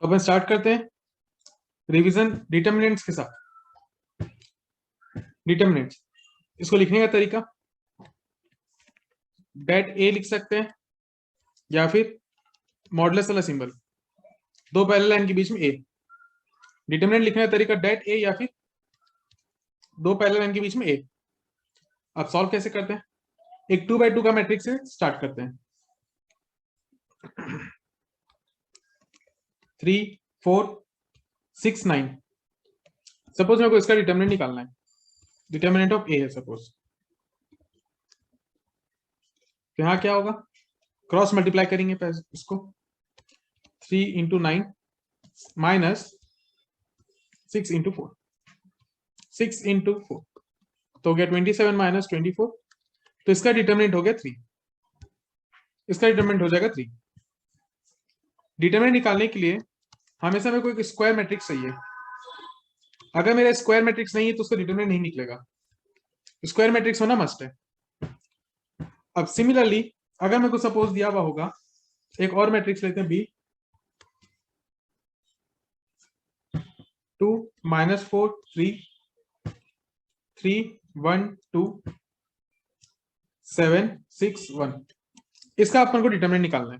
तो अपन स्टार्ट करते हैं रिवीजन डिटर्मिनेंट्स के साथ। डिटर्मिनेंट्स, इसको लिखने का तरीका डेट ए लिख सकते हैं या फिर मॉडुलस वाला सिंबल, दो पैरेलल लाइन के बीच में ए। डिटर्मिनेंट लिखने का तरीका डेट ए या फिर दो पैरेलल लाइन के बीच में ए। अब सॉल्व कैसे करते हैं? एक 2x2 का मैट्रिक्स से स्टार्ट करते हैं। 3 4 6 9। सपोज मेरे को इसका डिटर्मिनेंट निकालना है, डिटर्मिनेंट ऑफ ए है सपोज। तो यहाँ क्या होगा, क्रॉस मल्टीप्लाई करेंगे इसको। 3 इंटू 9 माइनस 6 इंटू 4, 6 इंटू 4 तो हो गया 27 माइनस 24। तो इसका डिटर्मिनेंट हो गया 3, इसका डिटर्मिनेंट हो जाएगा 3। डिटर्मिनेंट निकालने के लिए हमेशा मेरे को एक स्क्वायर मैट्रिक्स चाहिए। अगर मेरा स्क्वायर मैट्रिक्स नहीं है तो उसका डिटर्मिनेंट नहीं निकलेगा, स्क्वायर मैट्रिक्स होना मस्ट है। अब सिमिलरली अगर मेरे को सपोज दिया हुआ होगा, एक और मैट्रिक्स लेते हैं बी, 2 -4 3 3 1 2 7 6 1। इसका अपन को डिटरमिनेंट निकालना है।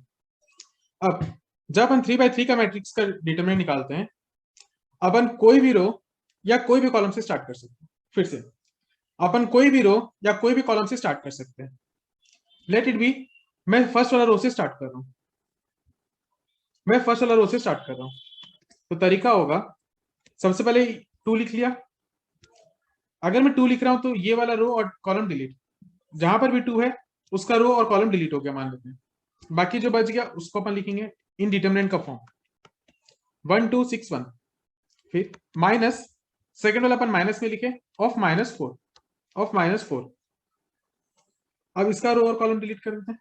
अब जब अपन 3x3 का मैट्रिक्स का डिटरमिनेंट निकालते हैं, अपन कोई भी रो या कोई भी कॉलम से स्टार्ट कर सकते हैं। फिर से अपन कोई भी रो या कोई भी कॉलम से स्टार्ट कर सकते हैं। लेट इट बी, मैं फर्स्ट वाला रो से स्टार्ट कर रहा हूं, मैं फर्स्ट वाला रो से स्टार्ट कर रहा हूं। तो तरीका होगा, सबसे पहले 2 लिख लिया। अगर मैं 2 लिख रहा हूं तो ये वाला रो और कॉलम डिलीट, जहां पर भी 2 है उसका रो और कॉलम डिलीट हो गया मान लेते हैं। बाकी जो बच गया उसको अपन लिखेंगे इनडिटरमिनेंट का फॉर्म, 1 2 6 1। फिर माइनस, सेकंड वाला अपन माइनस में लिखे, ऑफ -4, ऑफ -4। अब इसका रो और कॉलम डिलीट कर देते हैं।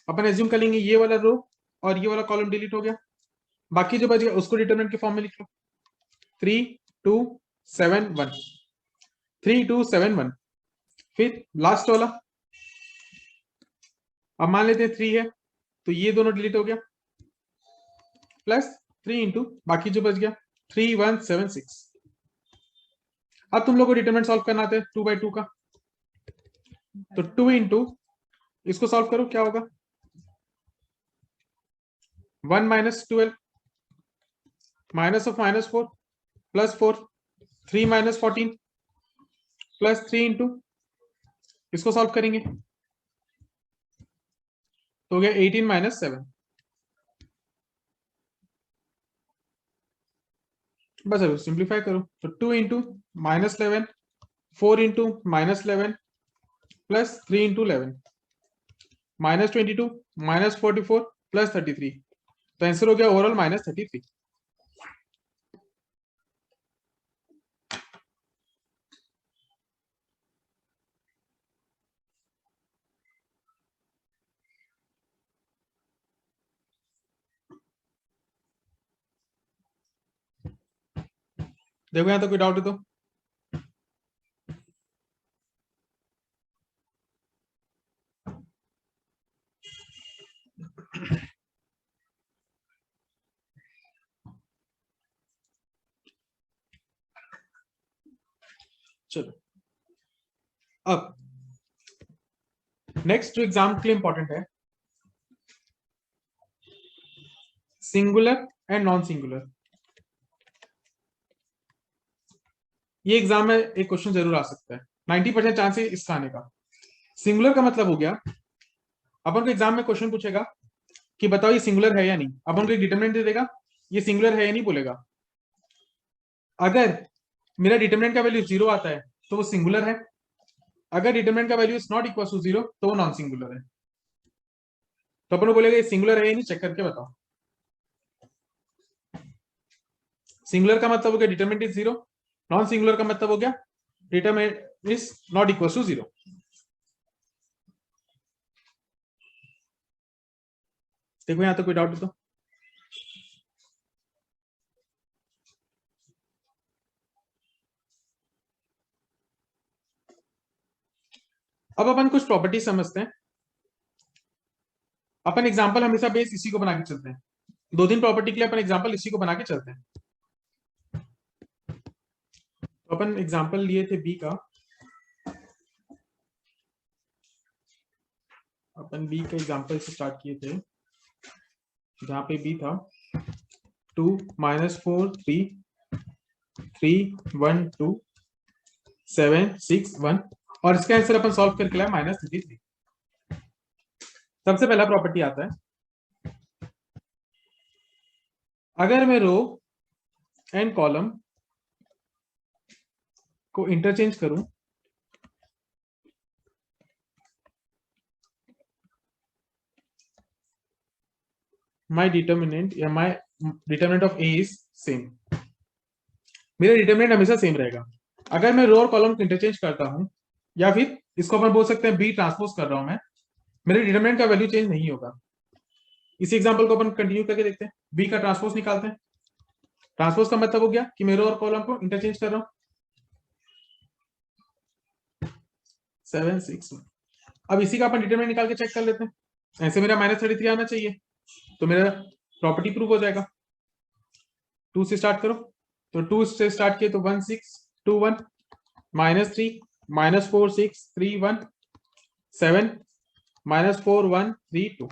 अपन एज्यूम कर लेंगे ये वाला रो और ये वाला कॉलम डिलीट हो गया, बाकी जो बच गया उसको डिटरमिनेंट के फॉर्म में लिख लो, 3 2 7 1, 3 2 7 1। फिर लास्ट वाला, अब मान लेते हैं 3 है तो ये दोनों डिलीट हो गया, प्लस 3 इंटू बाकी जो बच गया 3 1 7 6। अब तुम लोग को डिटरमिनेंट सॉल्व करना आता है 2x2 का, तो 2 इंटू इसको सॉल्व करो, क्या होगा 1 -12 minus of -4 plus 4, 3 -14 plus 3 into इसको सॉल्व करेंगे तो हो गया 18 -7। बस अब सिंप्लीफाई करो तो 2 into -11, 4 into -11 plus 3 into 11, -22 -44 plus 33। तो आंसर हो गया ओवरऑल -33। देखो यहां तो कोई डाउट है तो चलो। अब नेक्स्ट जो एग्जाम के लिए इंपॉर्टेंट है, सिंगुलर एंड नॉन सिंगुलर। ये एग्जाम में एक क्वेश्चन जरूर आ सकता है, 90% चांस है इसका आने का। सिंगुलर का मतलब हो गया, अपन को एग्जाम में क्वेश्चन पूछेगा कि बताओ ये सिंगुलर है या नहीं, अपन को एक डिटरमिनेंट दे देगा, ये सिंगुलर है या नहीं बोलेगा। अगर मेरा डिटरमिनेंट का वैल्यू 0 आता है तो वो सिंगुलर है, अगर डिटरमिनेंट का value is not equal to 0 तो वो नॉन सिंगुलर है। तो अपन को बोलेगा ये सिंगुलर है या नहीं, चेक करके बताओ। सिंगुलर का मतलब हो गया डिटरमिनेंट इज 0, नॉन सिंगुलर का मतलब हो गया determinant is not equal to 0। देखो यहां तो कोई डाउट है तो अब अपन कुछ प्रॉपर्टी समझते हैं। अपन एग्जांपल हमेशा बेस इसी को बना के चलते हैं, दो तीन प्रॉपर्टी के लिए अपन एग्जांपल इसी को बना के चलते हैं। तो अपन एग्जांपल लिए थे बी का, अपन बी का एग्जांपल से स्टार्ट किए थे, जहां पे बी था 2 -4 3 3 1 2 7 6 1 और इसका आंसर अपन सॉल्व करके लाए -33। सबसे पहला प्रॉपर्टी आता है, अगर मैं रो एंड कॉलम को इंटरचेंज करूं, माई डिटर्मिनेंट या my determinant of A is same, मेरा डिटर्मिनेंट हमेशा सेम रहेगा। अगर मैं रो और कॉलम को इंटरचेंज करता हूं, या फिर इसको अपन बोल सकते हैं बी ट्रांसपोज कर रहा हूं मैं, मेरे डिटर्मिनेंट का वैल्यू चेंज नहीं होगा। इसी एग्जांपल को अपन कंटिन्यू करके देखते हैं, बी का ट्रांसपोज निकालते हैं। ट्रांसपोज का मतलब हो गया कि मैं रो और कॉलम को इंटरचेंज कर रहा हूं। 7 6 1। अब इसी का अपन डिटरमिनेंट निकाल के चेक कर लेते हैं, ऐसे मेरा -33 आना चाहिए, तो मेरा प्रॉपर्टी प्रूव हो जाएगा। 2 से स्टार्ट करो, तो 2 से स्टार्ट किए तो 1 6 2 1 -3 -4 6 3 1 7 -4 1 3 2।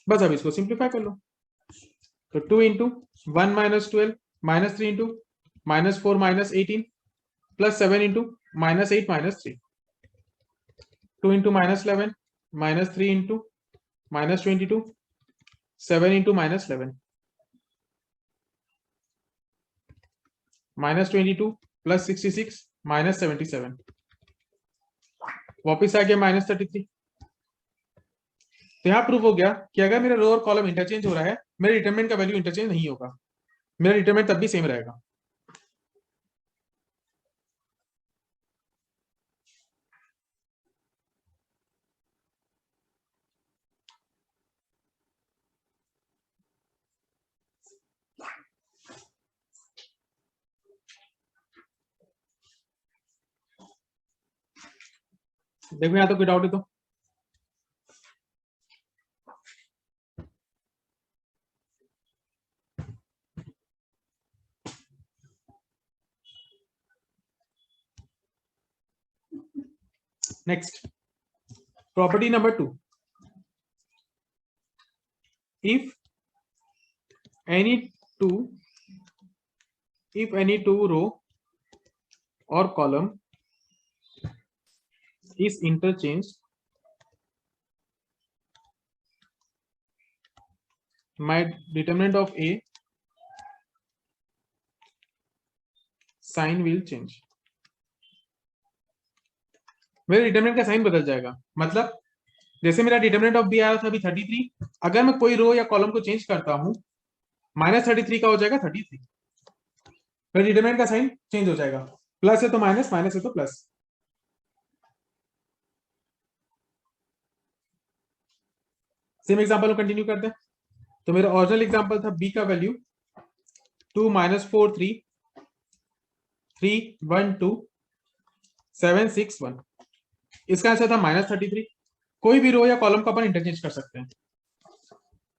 बस अब इसको सिंप्लीफाई कर लो, तो 2 into 1 -12 -3 into -4 -18 plus 7 into -8 -3, 2 into -11 -3 into -22 7 into -11 -22 plus 66 -77, वापिस आ गया -33। तो यहां प्रूव हो गया कि अगर मेरा रो और कॉलम इंटरचेंज हो रहा है, मेरे डिटरमिनेंट का वैल्यू इंटरचेंज नहीं होगा, मेरा डिटरमिनेंट तब भी सेम रहेगा। देखो यहां तो कोई डाउट है तो next property number 2, if any two row or column is interchanged, my determinant of A sign will change। मेरे डिटरमिनेंट का साइन बदल जाएगा, मतलब जैसे मेरा डिटरमिनेंट ऑफ बी आया था अभी 33, अगर मैं कोई रो या कॉलम को चेंज करता हूं, -33 का हो जाएगा 33, मेरे डिटरमिनेंट का साइन चेंज हो जाएगा, प्लस है तो माइनस, माइनस है तो प्लस। सेम एग्जांपल को कंटिन्यू करते हैं, तो मेरा ओरिजिनल एग्जांपल था बी का वैल्यू 2 -4 3 3 1 2 7 6 1, इसका आंसर था -33। कोई भी रो या कॉलम को अपन इंटरचेंज कर सकते हैं,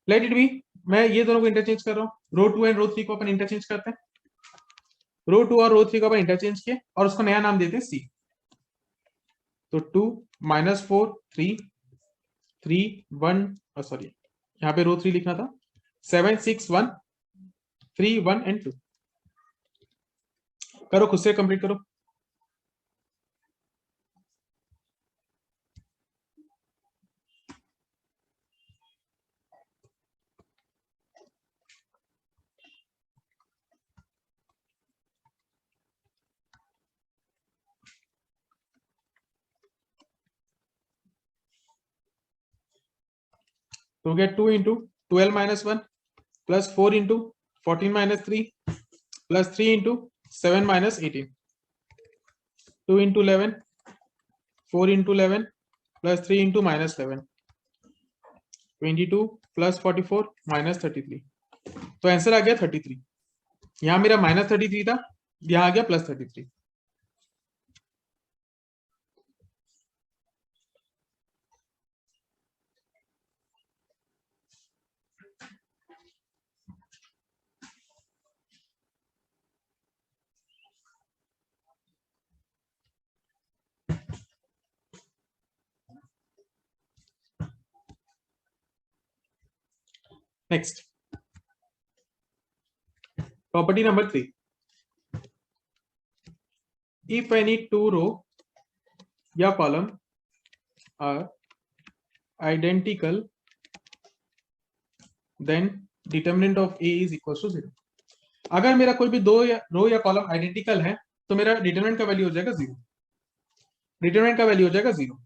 लेट इट बी मैं ये दोनों को इंटरचेंज कर रहा हूं, रो 2 एंड रो 3 को अपन इंटरचेंज करते हैं, रो 2 और रो 3 को अपन इंटरचेंज किए और उसको नया नाम देते हैं सी। तो 2 -4 3 3 1 सॉरी यहाँ पे रो 3 लिखना था, 7 6 1 3 1 एंड 2। करो खुद से कंप्लीट करो। तो हो गया 2 into 12 -1 plus 4 into 14 -3 plus 3 into 7 -18, 2 into 11 4 into 11 plus 3 into -11, 22 plus 44 -33। तो आंसर आ गया 33। यहां मेरा -33 था, यहां आ गया +33। Next property number 3, if any two row या column are identical then determinant of A is equals to 0. अगर मेरा कोई भी दो या रो या कॉलम आइडेंटिकल है तो मेरा डिटरमिनेंट का वैल्यू हो जाएगा 0, डिटरमिनेंट का वैल्यू हो जाएगा 0।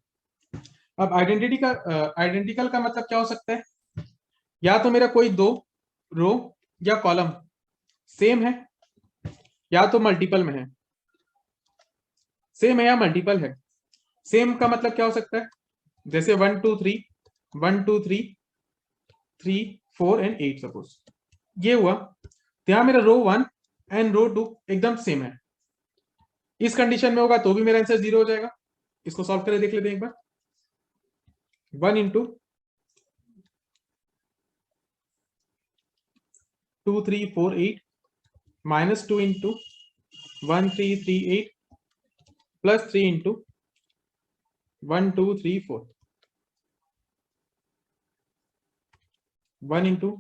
अब आइडेंटिकल का मतलब क्या हो सकता है, या तो मेरा कोई दो रो या कॉलम सेम है या तो मल्टीपल में है, सेम है या मल्टीपल है। सेम का मतलब क्या हो सकता है, जैसे 1 2 3 1 2 3 3 4 एंड 8 सपोज ये हुआ, तो यहां मेरा रो 1 एंड रो 2 एकदम सेम है। इस कंडीशन में होगा तो भी मेरा आंसर 0 हो जाएगा। इसको सॉल्व करके देख लेते हैं एक बार। 1 into 2 3 4 8 minus 2 into 1 3 3 8 plus 3 into 1 2 3 4 1 into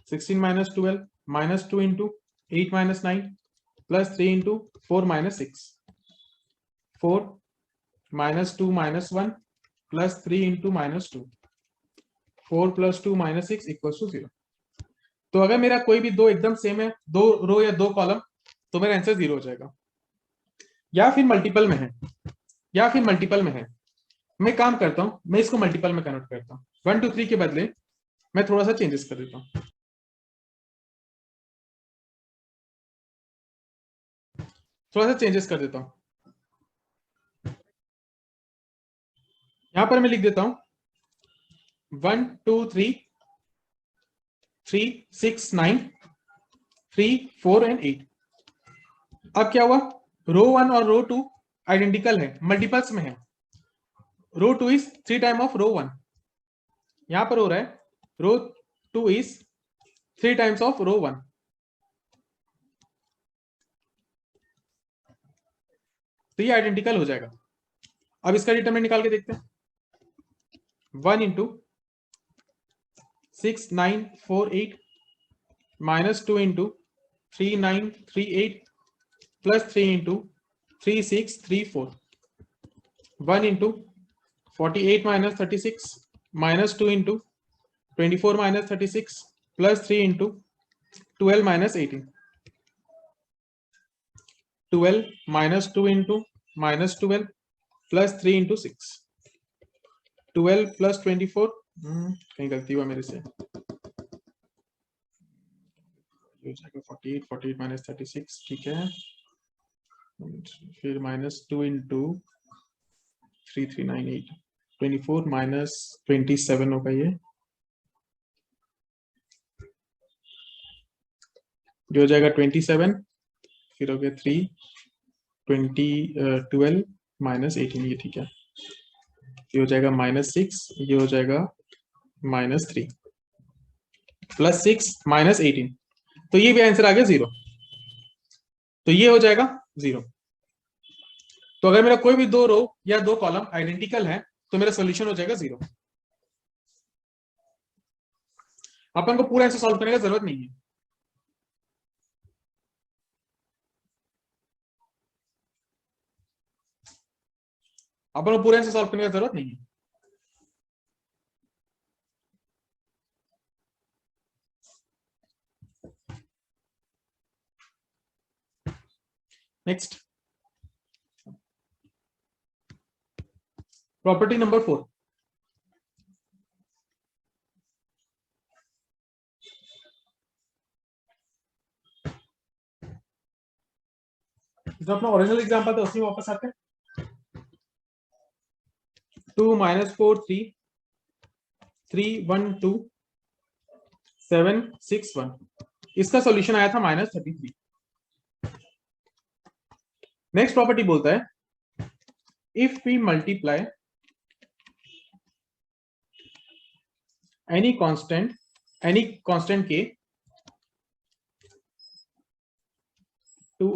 16 minus 12 minus 2 into 8 minus 9 plus 3 into 4 minus 6 4 minus 2 minus 1 plus 3 into minus 2 4 plus 2 minus 6 equal to 0। तो अगर मेरा कोई भी दो एकदम सेम है, दो रो या दो कॉलम, तो मेरा आंसर 0 हो जाएगा। या फिर मल्टीपल में है, या फिर मल्टीपल में है, मैं काम करता हूं, मैं इसको मल्टीपल में कन्वर्ट करता हूं। 1 2 3 के बदले मैं थोड़ा सा चेंजेस कर देता हूं, थोड़ा सा चेंजेस कर देता हूं। यहां पर मैं लिख देता हूं 1 2 3 3 6 9 3 4 एंड 8। अब क्या हुआ, रो 1 और रो 2 आइडेंटिकल है, मल्टीपल्स में है। रो 2 इज 3 टाइम ऑफ रो 1, यहां पर हो रहा है रो 2 इज 3 टाइम्स ऑफ रो 1। तो ये आइडेंटिकल हो जाएगा। अब इसका डिटरमिनेंट निकाल के देखते हैं। 1 into 6 9 4 8 minus 2 into 3 9 3 8 plus 3 into 3 6 3 4 1 into 48 minus 36 minus 2 into 24 minus 36 plus 3 into 12 minus 18 12 minus 2 into minus 12 plus 3 into 6 12 plus 24 कहीं गलती हुआ मेरे से, 48 48 माइनस 36 ठीक है, फिर माइनस 2 इंटू 3398 24 माइनस 27 होगा, ये जो हो जाएगा 27, फिर हो गया 3 12 माइनस 18, ये ठीक है, ये हो जाएगा माइनस 6, ये हो जाएगा माइनस 3 प्लस 6 माइनस 18, तो ये भी आंसर आ गया 0। तो ये हो जाएगा 0। तो अगर मेरा कोई भी दो रो या दो कॉलम आइडेंटिकल है तो मेरा सॉल्यूशन हो जाएगा 0। अपन को पूरा आंसर सॉल्व करने का जरूरत नहीं है। अपन को पूरा आंसर सॉल्व करने का जरूरत नहीं है। नेक्स्ट प्रॉपर्टी नंबर 4, जो अपना ओरिजिनल एग्जांपल था उसी में वापस आते हैं। 2 माइनस 4 3 3 1 2 7 6 1, इसका सॉल्यूशन आया था माइनस 33। नेक्स्ट प्रॉपर्टी बोलता है if we multiply any constant k to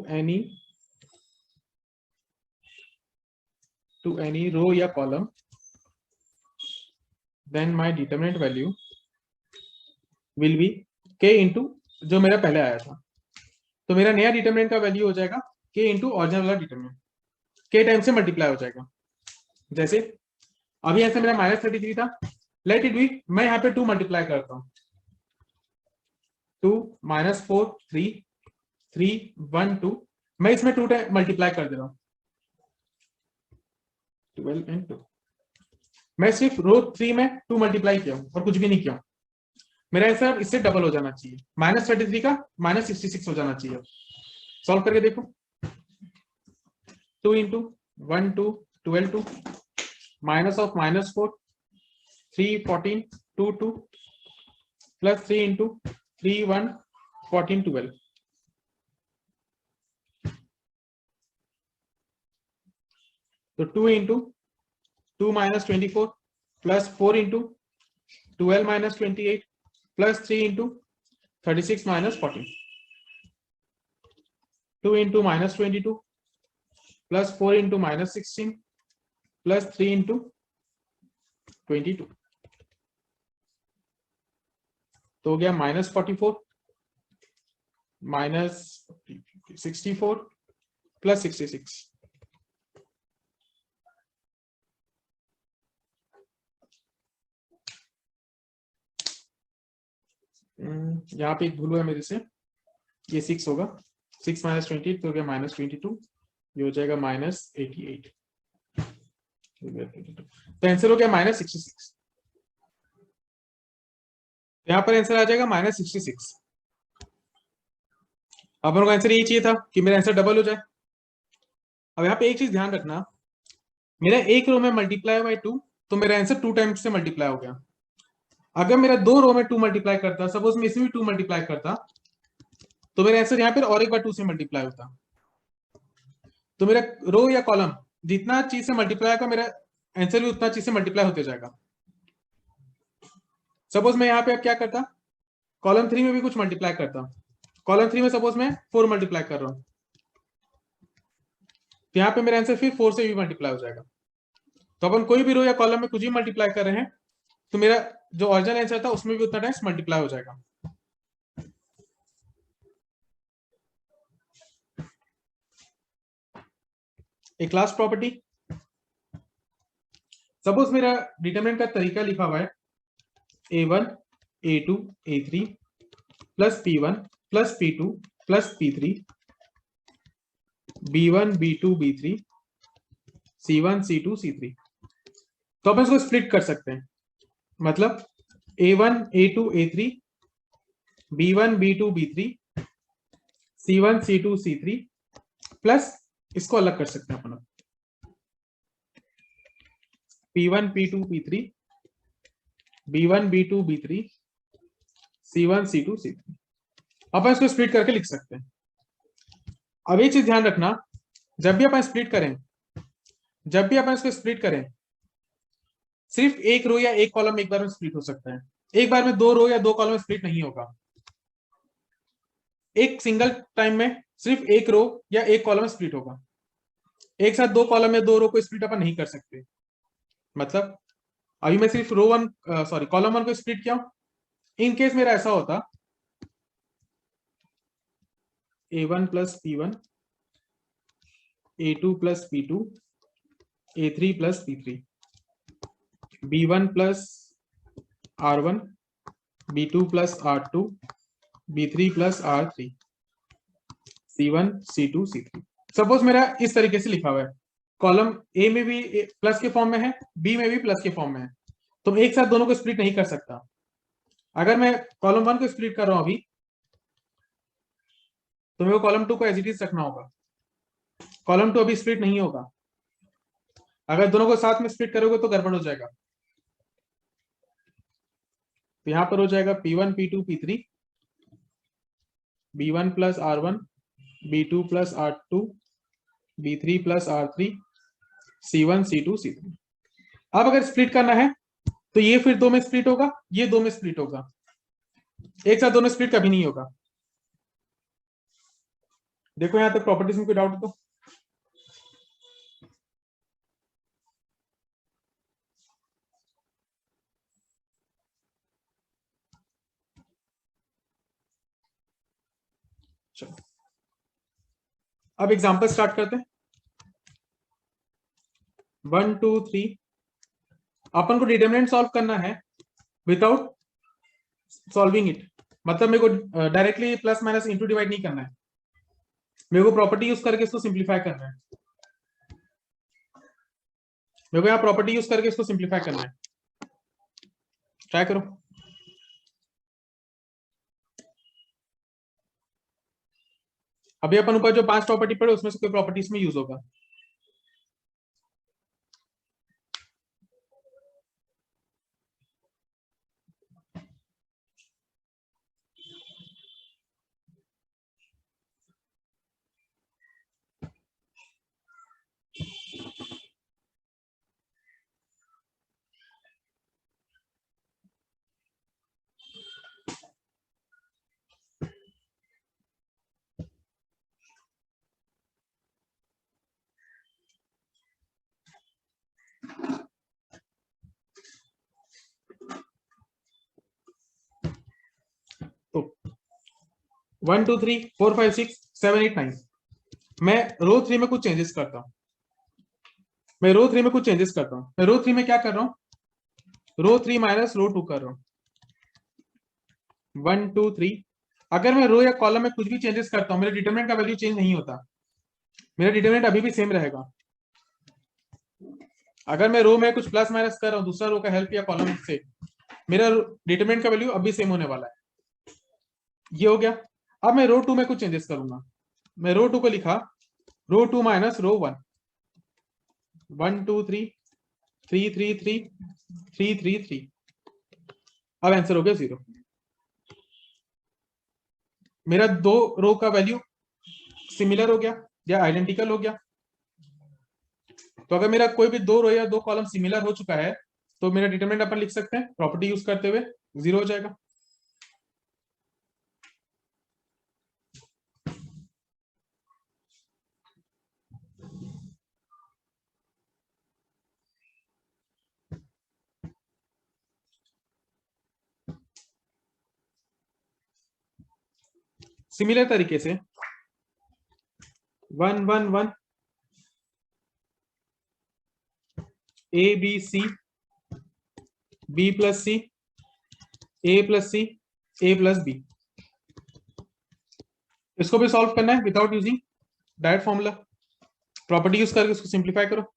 any row या column, then my determinant value will be k into जो मेरा पहले आया था। तो मेरा नया डिटरमिनेंट का वैल्यू हो जाएगा k इंटू ओरिजिनल वाला डिटरमिनेंट, k टाइम से मल्टीप्लाई हो जाएगा। जैसे अभी ऐसे मेरा -33 था, लेट इट बी, मैं यहाँ पे 2 मल्टीप्लाई करता हूँ, 2 -4 3 3 1 2, मैं इसमें 2 टाइम मल्टीप्लाई कर दे रहा हूँ, 12 एंड 2। मैं सिर्फ रो 3 में 2 मल्टीप्लाई किया हूँ और कुछ भी नहीं किया हूँ। मेरा आंसर इससे डबल हो जाना चाहिए, -33 का -66 हो जाना चाहिए। सॉल्व करके देखो, 2 into 1 2 12 2 minus of -4 3 14 2 2 plus 3 into 3 1 14 12। तो 2 into 2 -24 plus 4 into 12 -28 plus 3 into 36 -14, 2 into -22 plus 4 into -16 plus 3 into 22। तो हो गया -44 -64 प्लस 66। यहाँ पे एक भूल हुआ मेरे से, ये 6 होगा, 6 -28 तो हो गया -22, ये हो जाएगा -88, तो आंसर हो गया -66। यहाँ पर आंसर आ जाएगा -66। अब मेरे को आंसर यही चाहिए था कि मेरा आंसर डबल हो जाए। अब यहाँ पे एक चीज ध्यान रखना, मेरा एक रो में मल्टीप्लाई बाय 2, तो मेरा आंसर 2 टाइम्स से मल्टीप्लाई हो गया। अगर मेरा 2 रो में 2 मल्टीप्लाई करता, सपोज मैं इसमें भी 2 मल्टीप्लाई करता, तो मेरा आंसर यहाँ पर और एक बार 2 से मल्टीप्लाई होता। तो मेरा रो या कॉलम जितना चीज से मल्टीप्लाई होगा, मेरा आंसर भी उतना चीज से मल्टीप्लाई होते जाएगा। सपोज मैं यहाँ पे अब क्या करता, कॉलम 3 में भी कुछ मल्टीप्लाई करता, कॉलम 3 में सपोज मैं 4 मल्टीप्लाई कर रहा हूँ, तो यहाँ पे मेरा आंसर फिर 4 से भी मल्टीप्लाई हो जाएगा। तो अपन कोई भी रो या कॉलम में कुछ भी मल्टीप्लाई कर रहे हैं, तो मेरा जो ओरिजिनल आंसर था उसमें भी उतना टाइम्स मल्टीप्लाई हो जाएगा। एक लास्ट प्रॉपर्टी, सपोज मेरा डिटरमिनेंट का तरीका लिखा हुआ है a1 a2 a3 plus p1 plus p2 plus p3 b1 b2 b3 c1 c2 c3। तो अपन इसको स्प्लिट कर सकते हैं, मतलब a1 a2 a3 b1 b2 b3 c1 c2 c3 plus इसको अलग कर सकते हैं अपन, p1 p2 p3 b1 b2 b3 c1 c2 c3। अपन इसको स्प्लिट करके लिख सकते हैं। अब एक चीज ध्यान रखना, जब भी अपन स्प्लिट करें, जब भी अपन इसको स्प्लिट करें, सिर्फ एक रो या एक कॉलम एक बार में स्प्लिट हो सकता है, एक बार में 2 रो या 2 कॉलम स्प्लिट नहीं होगा। एक सिंगल टाइम में सिर्फ एक रो या एक कॉलम स्प्लिट होगा, एक साथ 2 कॉलम या 2 रो को स्प्लिट अपन नहीं कर सकते। मतलब अभी मैं सिर्फ रो 1 सॉरी कॉलम 1 को स्प्लिट किया हूं, इन केस मेरा ऐसा होता a1 plus p1 a2 plus p2 a3 plus p3 b1 plus r1 b2 plus r2 b3 plus r3 c1 c2 c3। Suppose मेरा इस तरीके से लिखा हुआ है, कॉलम ए में भी प्लस के फॉर्म में है, बी में भी प्लस के फॉर्म में है, तो मैं एक साथ दोनों को स्प्लिट नहीं कर सकता। अगर मैं कॉलम 1 को स्प्लिट कर रहा हूं अभी, तो मेरे को कॉलम 2 को एज इट इज रखना होगा, कॉलम 2 अभी स्प्लिट नहीं होगा। अगर दोनों को साथ में स्प्लिट करोगे तो गड़बड़ हो जाएगा। तो यहां पर हो जाएगा p1 p2 p3 b1 plus r1 b2 plus r2 b3 plus r3 c1 c2 c3। अब अगर स्प्लिट करना है तो ये फिर 2 में स्प्लिट होगा, ये 2 में स्प्लिट होगा, एक साथ दोनों स्प्लिट कभी नहीं होगा। देखो यहां तक प्रॉपर्टीज में कोई डाउट तो? चलो अब एग्जांपल स्टार्ट करते हैं। 1 2 3 अपन को डिटरमिनेंट सॉल्व करना है विदाउट सॉल्विंग इट, मतलब मेरे को directly plus minus into divide नहीं करना है, मेरे को प्रॉपर्टी यूज करके इसको सिंप्लीफाई करना है। मेरे को यहाँ प्रॉपर्टी यूज करके इसको सिंप्लीफाई करना है। ट्राई करो। अभी अपन ऊपर जो 5 प्रॉपर्टी पढ़े उसमें से कोई प्रॉपर्टी इसमें यूज होगा। तो 1 2 3 4 5 6 7 8 9 मैं रो 3 में कुछ चेंजेस करता हूं। मैं रो 3 में क्या कर रहा हूं, रो 3 माइनस रो 2 कर रहा हूं। 1 2 3 अगर मैं रो या कॉलम में कुछ भी चेंजेस करता हूं, मेरे डिटरमिनेंट का वैल्यू चेंज नहीं होता, मेरा डिटरमिनेंट अभी भी सेम रहेगा। अगर मैं रो में कुछ प्लस माइनस कर रहा हूं दूसरा रो का हेल्प या कॉलम से, मेरा डिटरमिनेंट का वैल्यू अभी सेम होने वाला है। ये हो गया। अब मैं रो 2 में कुछ चेंजेस करूंगा। मैं रो 2 को लिखा रो 2 माइनस रो 1, 1 2 3 3 3 3 3 3 3। अब आंसर हो गया 0। मेरा दो रो का वैल्यू सिमिलर हो गया या आइडेंटिकल हो गया। तो अगर मेरा कोई भी दो रो या दो कॉलम सिमिलर हो चुका है तो मेरा डिटरमिनेंट अपन लिख सकते हैं प्रॉपर्टी यूज करते हुए 0 हो जाएगा। सिमिलर तरीके से 1 1 1 A B C B plus C A plus C A plus B, इसको भी सॉल्व करना है without using direct formula. Property use करके इसको सिंप्लीफाई करो।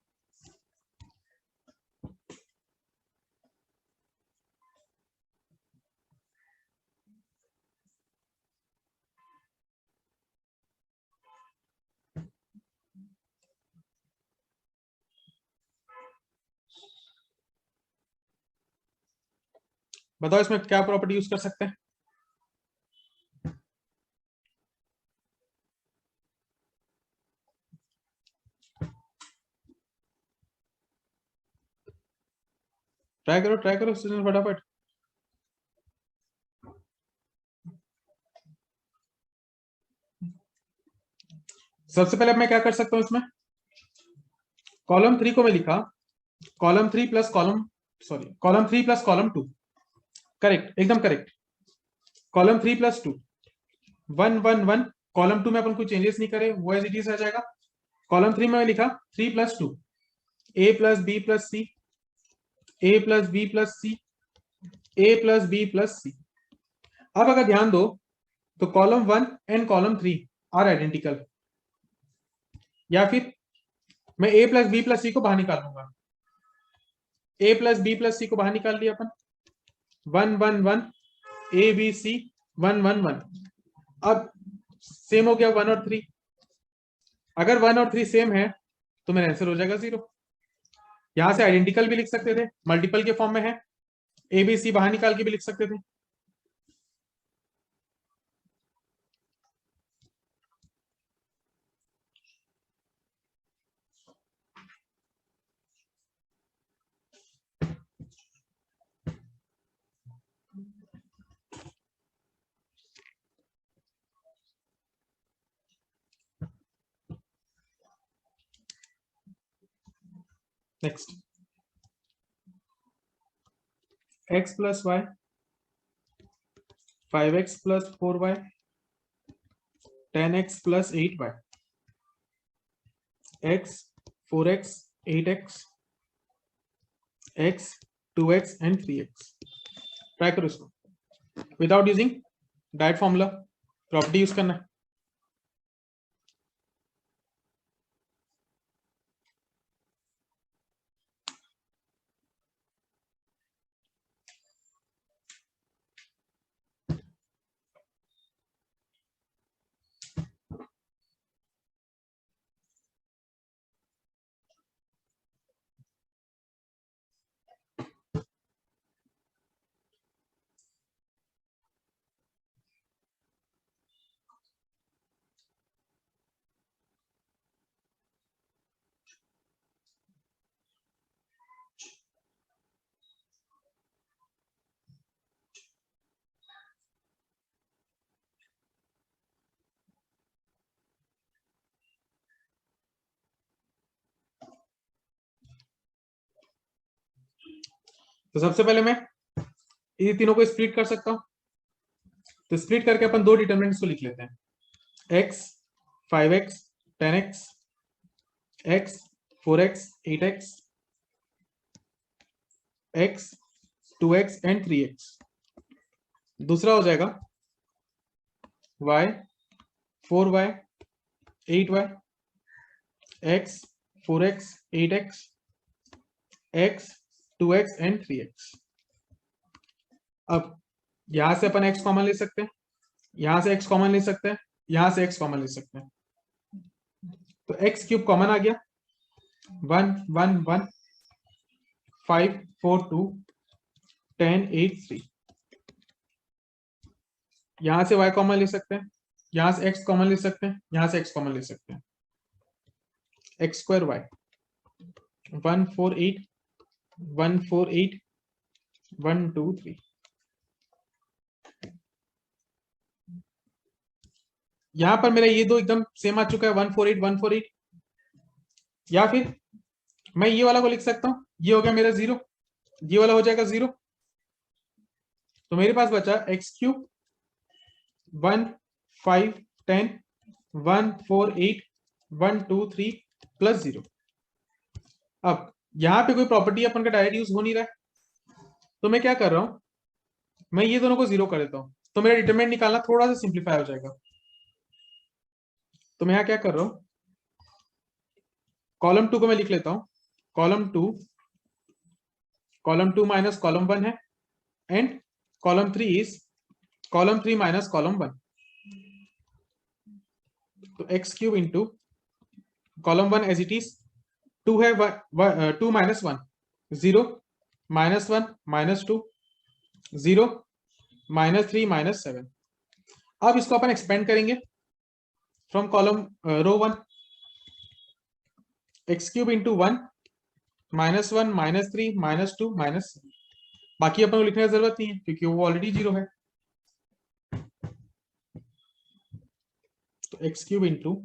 बताओ इसमें क्या प्रॉपर्टी यूज कर सकते हैं। ट्राई करो फटाफट। सबसे पहले मैं क्या कर सकता हूं इसमें, कॉलम 3 को मैं लिखा column 3 plus column column 3 plus column 2। Correct, एकदम करेक्ट। Column 3 plus 2 1 1 1। कॉलम 2 में अपन कोई चेंजेस नहीं करे, वो एज इट इज आ जाएगा। कॉलम 3 में मैं लिखा 3 plus 2 A plus B plus C A plus B plus C A plus B plus C. अब अगर ध्यान दो तो column 1 and column 3 are identical, या फिर मैं A plus B plus C को बाहर निकाल दूंगा। A plus B plus C को बाहर निकाल लिया अपन, 1 1 1 ए बी सी 1 1 1। अब सेम हो गया 1 और 3। अगर 1 और 3 सेम है तो मेरा आंसर हो जाएगा 0। यहां से आइडेंटिकल भी लिख सकते थे, मल्टीपल के फॉर्म में है, ए बी सी बाहर निकाल के भी लिख सकते थे। Next, x plus y 5x plus 4y 10x plus 8y, x 4x 8x, x 2x and 3x। Try करो इसको without using direct formula, property use करना है। तो सबसे पहले मैं ये तीनों को स्प्लिट कर सकता हूं, तो स्प्लिट करके अपन दो डिटरमिनेंट्स को लिख लेते हैं, x 5x 10x, x 4x 8x, x 2x and 3x। दूसरा हो जाएगा y 4y 8y, x 4x 8x, x 2x and 3x। अब यहां से अपन x कॉमन ले सकते हैं, यहां से x कॉमन ले सकते हैं, यहां से x कॉमन ले सकते हैं, तो x क्यूब कॉमन आ गया, 1 1 1 5 4 2 10 8 3। यहां से y कॉमन ले सकते हैं, यहां से x कॉमन ले सकते हैं, यहां से x कॉमन ले सकते हैं, x स्क्वायर y 1 4 8 1 4 8 1 2 3। यहां पर मेरा ये दो एकदम सेम आ चुका है, 1 4 8 1 4 8। या फिर मैं ये वाला को लिख सकता हूं, ये हो गया मेरा 0, ये वाला हो जाएगा 0, तो मेरे पास बचा x क्यूब 1 5 10 1 4 8 1 2 3 प्लस 0। अब यहां पे कोई प्रॉपर्टी अपन का डायरेक्ट यूज हो नहीं रहा है, तो मैं क्या कर रहा हूं, मैं ये दोनों को 0 कर देता हूं, तो मेरा डिटरमिनेंट निकालना थोड़ा सा सिंप्लीफाई हो जाएगा। तो मैं यहां क्या कर रहा हूं, कॉलम 2 को मैं लिख लेता हूं, कॉलम 2 माइनस कॉलम 1 है, and column 3 is column 3 minus column 1। तो x cube into column 1 as it is 2 है, 2 minus 1 0 minus 1 minus 2 0 minus 3 minus 7। अब इसको अपन एक्सपेंड करेंगे from column row 1, x cube into 1 minus 1 minus 3 minus 2 minus 7। बाकी अपन को लिखने की जरूरत नहीं है क्योंकि वो ऑलरेडी 0 है। तो x cube into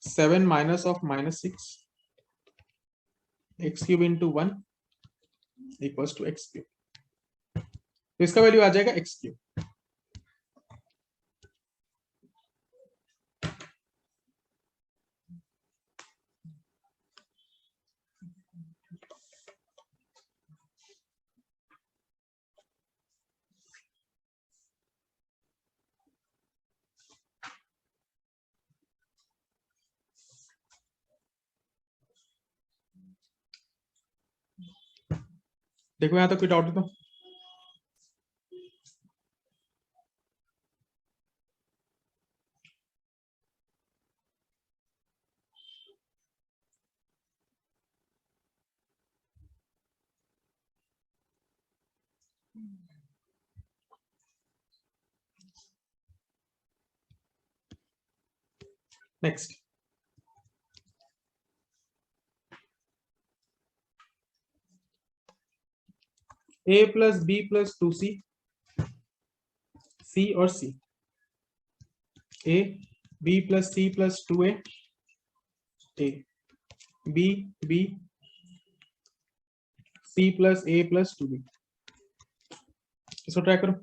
7 minus of minus 6, x cube into 1 equals to x cube. तो इसका वैल्यू आ जाएगा x क्यूब। देखो यहां तक कोई डाउट है तो next, a plus B plus 2c, c और c, a b plus c plus 2a, a b b c plus a plus 2b। इसको ट्राई करो।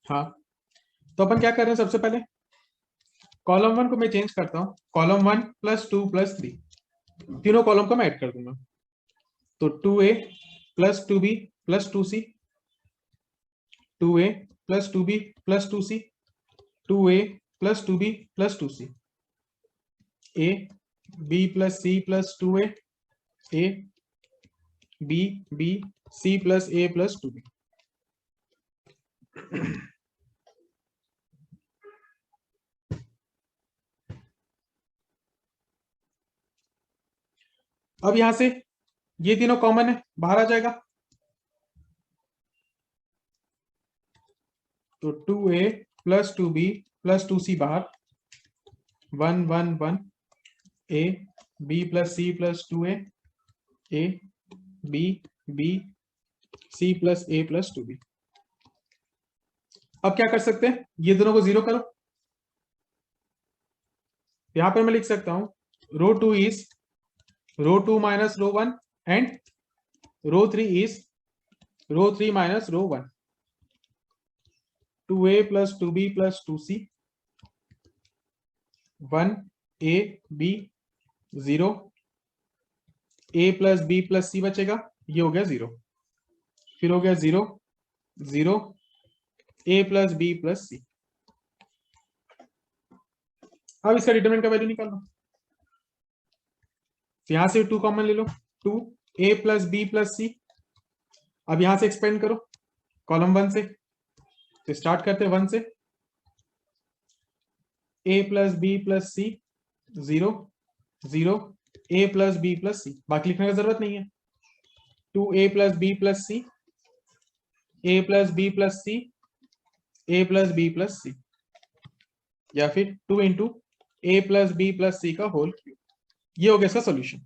हाँ, तो अपन क्या कर रहे हैं, सबसे पहले कॉलम 1 को मैं चेंज करता हूँ, कॉलम 1 प्लस 2 प्लस 3, तीनों कॉलम को मैं ऐड कर दूंगा। तो 2a plus 2b plus 2c, 2a plus 2b plus 2c, 2a plus 2b plus 2c, a b plus c plus 2a, a b b c plus a plus 2b। अब यहां से ये तीनों कॉमन है, बाहर आ जाएगा। तो 2a plus 2b plus 2c बाहर, 1 1 1, a b plus c plus 2a, a b b c plus a plus 2b। अब क्या कर सकते हैं, ये दोनों को जीरो करो। यहां पर मैं लिख सकता हूं row 2 is row 2 minus row 1 and row 3 is row 3 minus row 1, 2a plus 2b plus 2c, 1 a b 0, a plus b plus c बचेगा, ये हो गया 0, फिर हो गया 0 0 a plus b plus c। अब इसका डिटरमिनेंट का वैल्यू निकाल लो। यहां से 2 कॉमन ले लो, 2 a plus b plus c। अब यहां से एक्सपेंड करो कॉलम 1 से, तो स्टार्ट करते हैं 1 से, a plus b plus c 0 0 a plus b plus c, बाकी लिखने की जरूरत नहीं है। 2a plus b plus c, a plus b plus c, a plus b plus c, या फिर 2 into a plus b plus c का whole cube. ये हो गया इसका solution.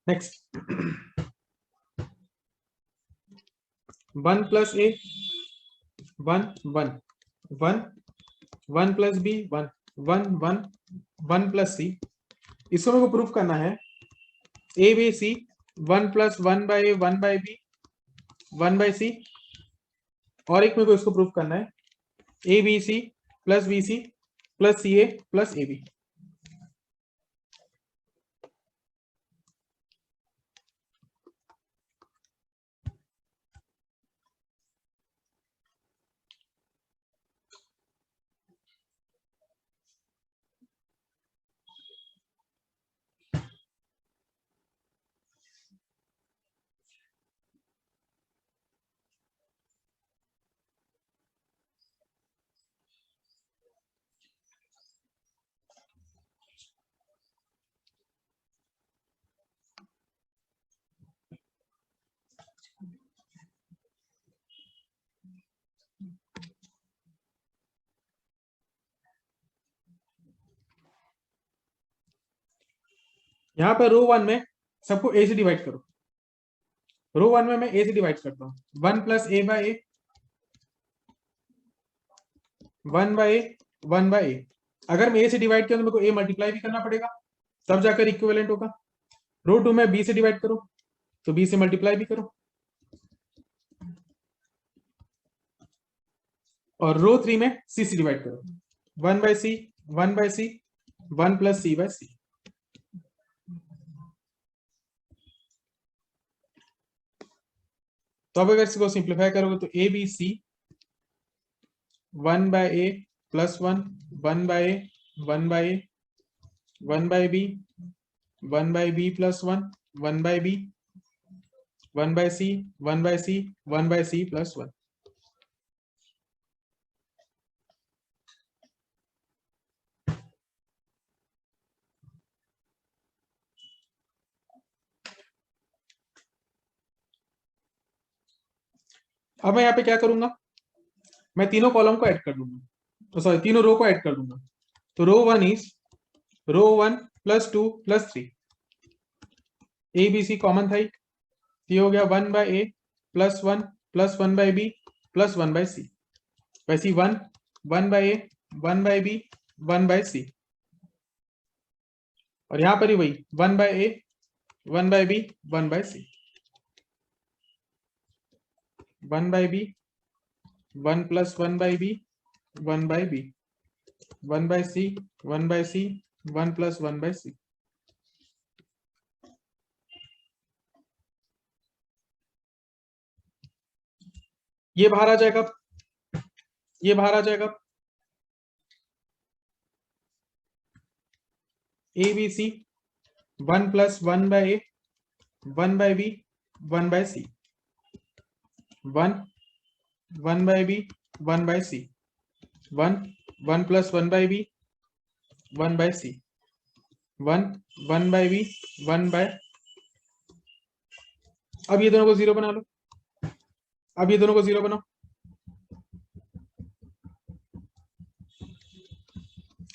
Next 1 plus a 1 1 1 1 plus b 1 1 1 1 plus c। इसको मेरे को प्रूफ करना है a b c 1 plus 1 by a 1 by b 1 by c, और एक मेरे को इसको प्रूफ करना है a b c plus b c plus c a plus a b। यहां पर रो 1 में सबको a से डिवाइड करो। रो 1 में मैं a से डिवाइड करता हूं, 1 plus a by a 1 by a 1 by a। अगर मैं a से डिवाइड किया तो मेरे को a मल्टीप्लाई भी करना पड़ेगा, तब जाकर इक्विवेलेंट होगा। रो 2 में b से डिवाइड करो तो b से मल्टीप्लाई भी करो, और रो 3 में c से डिवाइड करो, 1 by c 1 by c 1 plus c by c। तो अब अगर इसको सिंप्लीफाई करोगे तो a b c 1 by a plus 1 1 by a 1 by a 1 by b 1 by b plus 1 1 by b 1 by c 1 by c 1 by c plus 1। अब मैं यहाँ पे क्या करूंगा, मैं तीनों कॉलम को ऐड कर दूंगा, तो सॉरी तीनों रो को ऐड कर दूंगा। तो row 1 is row 1 plus 2 plus 3, A B C common था, ये हो गया 1 by A plus 1 plus 1 by B plus 1 by C. वैसे 1 by A 1 by B 1 by C, और यहां पर ही वही 1 by A 1 by B 1 by C, 1 by B 1 plus 1 by B 1 by B 1 by C 1 by C 1 plus 1 by C. ये बाहर आ जाएगा, ये बाहर आ जाएगा, A B C 1 plus 1 by A 1 by B 1 by C, 1 by B 1 by C, 1 plus 1 by B 1 by C, 1 by B 1 by. अब ये दोनों को जीरो बना लो, अब ये दोनों को जीरो बनाओ,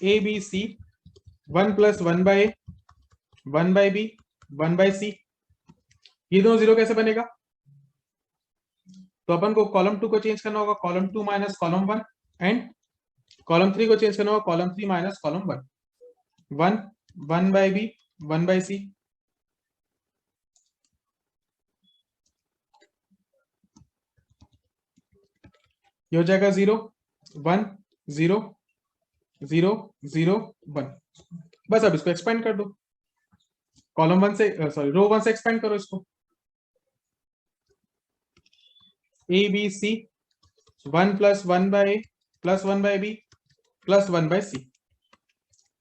A B C 1 plus 1 by A 1 by B 1 by C, ये दोनों जीरो कैसे बनेगा, तो अपन को कॉलम 2 को चेंज करना होगा, column 2 minus column 1, and column 3 को चेंज करना होगा, column 3 minus column 1, 1 by B 1 by C, ये हो जाएगा 0 1 0 0 0 1। बस अब इसको एक्सपेंड कर दो, कॉलम 1 से सॉरी रो 1 से एक्सपेंड करो इसको, A B C 1 plus 1 by A plus 1 by B plus 1 by C,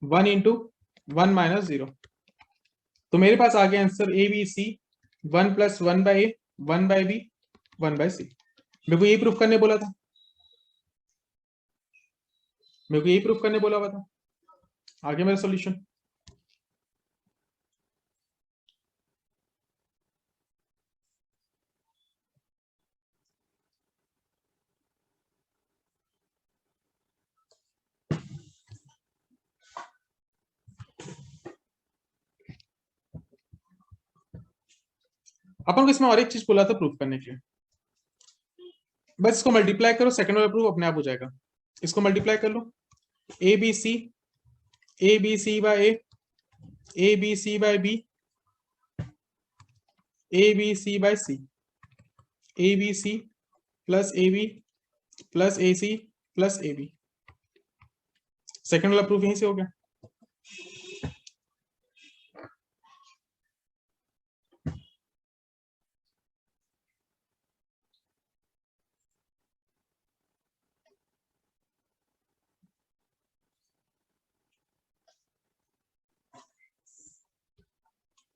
1 into 1 minus 0। तो मेरे पास आ गया answer A B C 1 plus 1 by A 1 by B 1 by C. मेरे को यही प्रूफ करने बोला था, मेरे को यही प्रूफ करने बोला हुआ था। आगे मेरा सॉल्यूशन, अपन को इसमें और एक चीज बोला था प्रूफ करने के लिए, बस इसको मल्टीप्लाई करो, सेकंड वाला प्रूफ अपने आप हो जाएगा। इसको मल्टीप्लाई कर लो, A B C by A B C by B A B C by C, A B C plus A B plus A C plus A B. Second वाला प्रूफ यहीं से हो गया।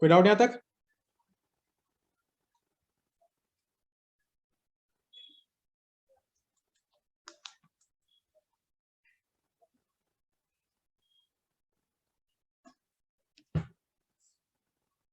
कोई डाउट यहां तक?